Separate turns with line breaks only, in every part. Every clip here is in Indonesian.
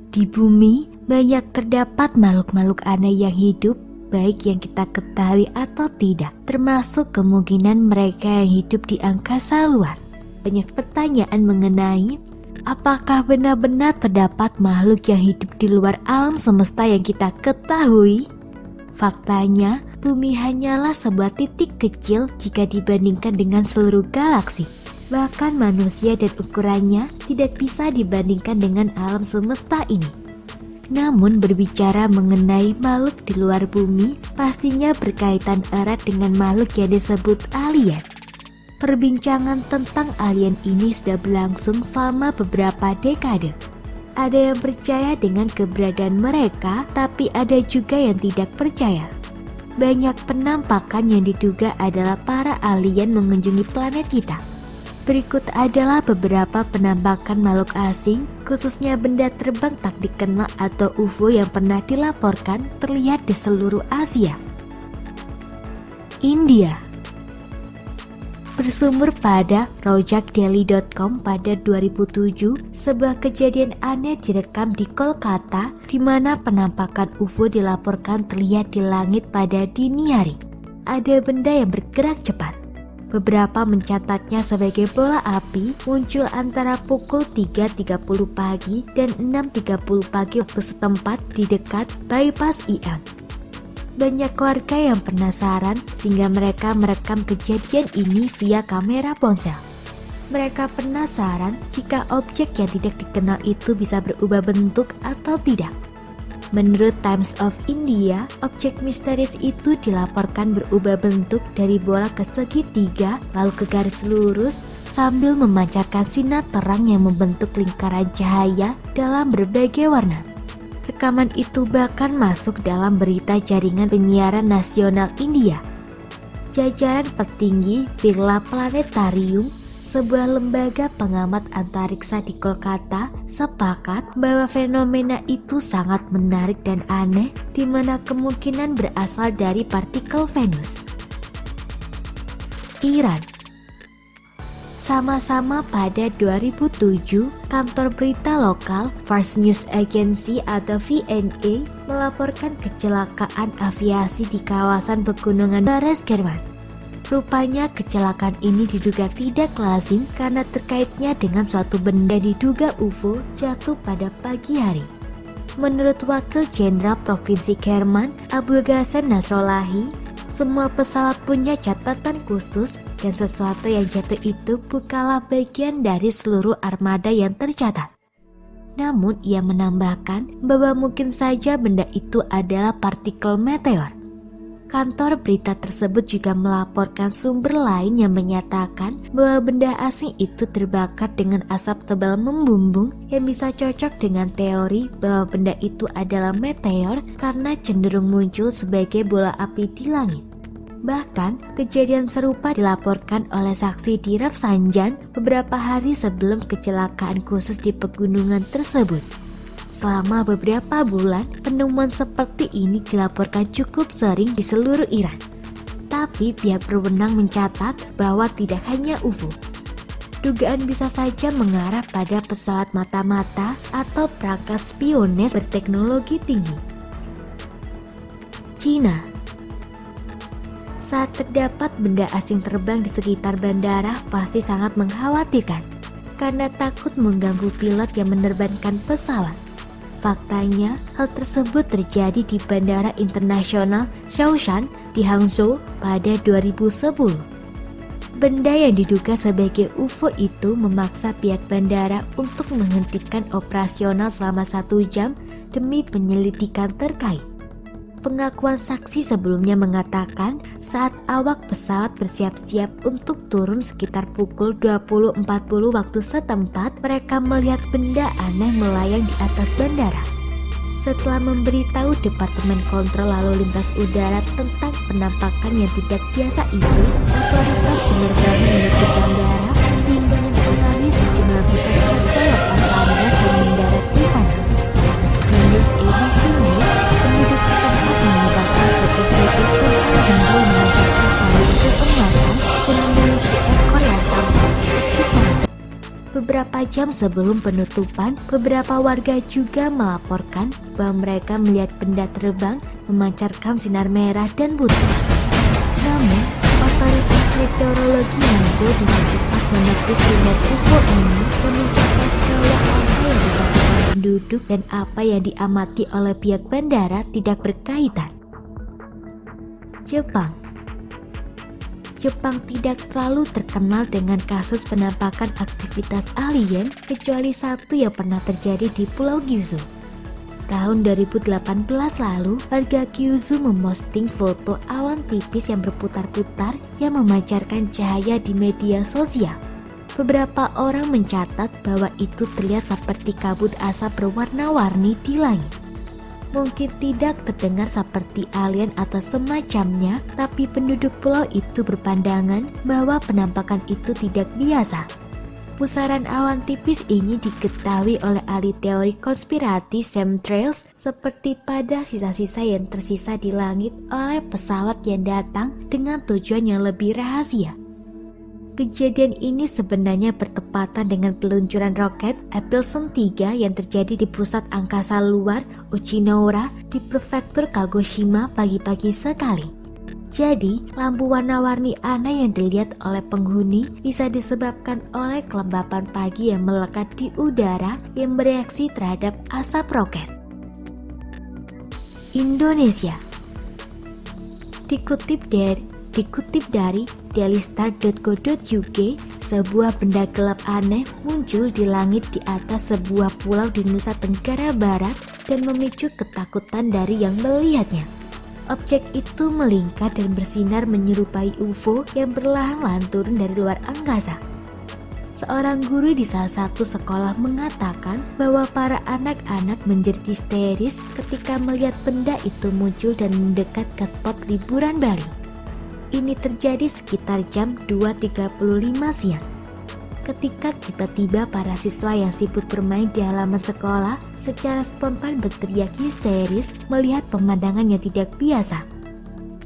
Di bumi, banyak terdapat makhluk-makhluk aneh yang hidup, baik yang kita ketahui atau tidak, termasuk kemungkinan mereka yang hidup di angkasa luar. Banyak pertanyaan mengenai apakah benar-benar terdapat makhluk yang hidup di luar alam semesta yang kita ketahui? Faktanya, bumi hanyalah sebuah titik kecil jika dibandingkan dengan seluruh galaksi. Bahkan manusia dan ukurannya tidak bisa dibandingkan dengan alam semesta ini. Namun berbicara mengenai makhluk di luar bumi pastinya berkaitan erat dengan makhluk yang disebut alien. Perbincangan tentang alien ini sudah berlangsung selama beberapa dekade. Ada yang percaya dengan keberadaan mereka, tapi ada juga yang tidak percaya. Banyak penampakan yang diduga adalah para alien mengunjungi planet kita. Berikut adalah beberapa penampakan makhluk asing, khususnya benda terbang tak dikenal atau UFO yang pernah dilaporkan terlihat di seluruh Asia. India. Bersumber pada rojakdaily.com pada 2007, sebuah kejadian aneh direkam di Kolkata di mana penampakan UFO dilaporkan terlihat di langit pada dini hari. Ada benda yang bergerak cepat. Beberapa mencatatnya sebagai bola api muncul antara pukul 3.30 pagi dan 6.30 pagi waktu setempat di dekat bypass IM. Banyak warga yang penasaran sehingga mereka merekam kejadian ini via kamera ponsel. Mereka penasaran jika objek yang tidak dikenal itu bisa berubah bentuk atau tidak. Menurut Times of India, objek misterius itu dilaporkan berubah bentuk dari bola ke segitiga lalu ke garis lurus sambil memancarkan sinar terang yang membentuk lingkaran cahaya dalam berbagai warna. Rekaman itu bahkan masuk dalam berita jaringan penyiaran nasional India. Jajaran petinggi Birla Planetarium, sebuah lembaga pengamat antariksa di Kolkata, sepakat bahwa fenomena itu sangat menarik dan aneh, di mana kemungkinan berasal dari partikel Venus. Iran. Sama-sama pada 2007, kantor berita lokal Fars News Agency atau VNA melaporkan kecelakaan aviasi di kawasan pegunungan barat Jerman. Rupanya kecelakaan ini diduga tidak lazim karena terkaitnya dengan suatu benda diduga UFO jatuh pada pagi hari. Menurut Wakil Jenderal Provinsi Kerman, Abul Ghassan Nasrollahi, semua pesawat punya catatan khusus dan sesuatu yang jatuh itu bukanlah bagian dari seluruh armada yang tercatat. Namun ia menambahkan bahwa mungkin saja benda itu adalah partikel meteor. Kantor berita tersebut juga melaporkan sumber lain yang menyatakan bahwa benda asing itu terbakar dengan asap tebal membumbung yang bisa cocok dengan teori bahwa benda itu adalah meteor karena cenderung muncul sebagai bola api di langit. Bahkan, kejadian serupa dilaporkan oleh saksi di Rafsanjan beberapa hari sebelum kecelakaan khusus di pegunungan tersebut. Selama beberapa bulan, penemuan seperti ini dilaporkan cukup sering di seluruh Iran. Tapi pihak berwenang mencatat bahwa tidak hanya UFO. Dugaan bisa saja mengarah pada pesawat mata-mata atau perangkat spiones berteknologi tinggi. Cina. Saat terdapat benda asing terbang di sekitar bandara pasti sangat mengkhawatirkan karena takut mengganggu pilot yang menerbangkan pesawat. Faktanya, hal tersebut terjadi di Bandara Internasional Xiaoshan di Hangzhou pada 2010. Benda yang diduga sebagai UFO itu memaksa pihak bandara untuk menghentikan operasional selama 1 jam demi penyelidikan terkait. Pengakuan saksi sebelumnya mengatakan saat awak pesawat bersiap-siap untuk turun sekitar pukul 20.40 waktu setempat, mereka melihat benda aneh melayang di atas bandara. Setelah memberitahu Departemen Kontrol Lalu Lintas Udara tentang penampakan yang tidak biasa itu, otoritas penerbangan menutup bandara sehingga mempengaruhi sejumlah besar jadwal lepas landas dan mendarat di sana. Menurut ABC News, penduduk setempat menyebarkan foto-foto tentang benda yang memancarkan cahaya keemasan dan memiliki ekor yang tampak seperti komet. Beberapa jam sebelum penutupan, beberapa warga juga melaporkan bahwa mereka melihat benda terbang memancarkan sinar merah dan putih. Namun, otoritas meteorologi Hangzhou dengan cepat menepis rumor UFO ini, menunjukkan bahwa apa yang disaksikan penduduk dan apa yang diamati oleh pihak bandara tidak berkaitan. Jepang tidak terlalu terkenal dengan kasus penampakan aktivitas alien kecuali satu yang pernah terjadi di Pulau Kyushu. Tahun 2018 lalu, warga Kyushu memposting foto awan tipis yang berputar-putar yang memancarkan cahaya di media sosial. Beberapa orang mencatat bahwa itu terlihat seperti kabut asap berwarna-warni di langit. Mungkin tidak terdengar seperti alien atau semacamnya, tapi penduduk pulau itu berpandangan bahwa penampakan itu tidak biasa. Pusaran awan tipis ini diketahui oleh ahli teori konspirasi chemtrails seperti pada sisa-sisa yang tersisa di langit oleh pesawat yang datang dengan tujuan yang lebih rahasia. Kejadian ini sebenarnya bertepatan dengan peluncuran roket Epsilon 3 yang terjadi di pusat angkasa luar Uchinoura di prefektur Kagoshima pagi-pagi sekali. Jadi, lampu warna-warni aneh yang dilihat oleh penghuni bisa disebabkan oleh kelembapan pagi yang melekat di udara yang bereaksi terhadap asap roket. Indonesia. Dikutip dari dailystar.co.uk, sebuah benda gelap aneh muncul di langit di atas sebuah pulau di Nusa Tenggara Barat dan memicu ketakutan dari yang melihatnya. Objek itu melingkar dan bersinar menyerupai UFO yang perlahan-lahan turun dari luar angkasa. Seorang guru di salah satu sekolah mengatakan bahwa para anak-anak menjerit histeris ketika melihat benda itu muncul dan mendekat ke spot liburan Bali. Ini terjadi sekitar jam 2.35 siang. Ketika tiba-tiba para siswa yang sibuk bermain di halaman sekolah secara spontan berteriak histeris melihat pemandangan yang tidak biasa.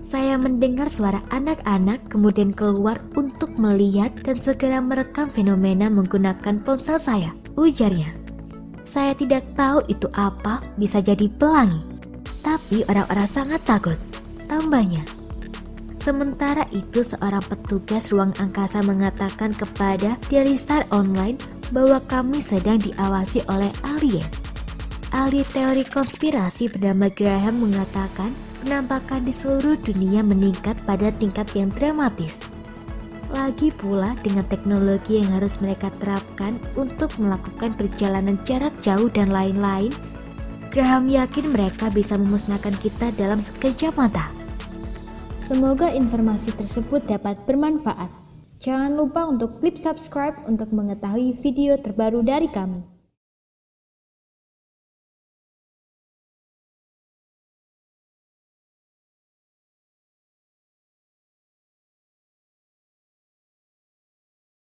Saya mendengar suara anak-anak kemudian keluar untuk melihat dan segera merekam fenomena menggunakan ponsel saya, ujarnya. Saya tidak tahu itu apa, bisa jadi pelangi. Tapi orang-orang sangat takut, tambahnya. Sementara itu, seorang petugas ruang angkasa mengatakan kepada Dailystar Online bahwa kami sedang diawasi oleh alien. Ahli teori konspirasi bernama Graham mengatakan penampakan di seluruh dunia meningkat pada tingkat yang dramatis. Lagi pula dengan teknologi yang harus mereka terapkan untuk melakukan perjalanan jarak jauh dan lain-lain, Graham yakin mereka bisa memusnahkan kita dalam sekejap mata.
Semoga informasi tersebut dapat bermanfaat. Jangan lupa untuk klik subscribe untuk mengetahui video terbaru dari kami.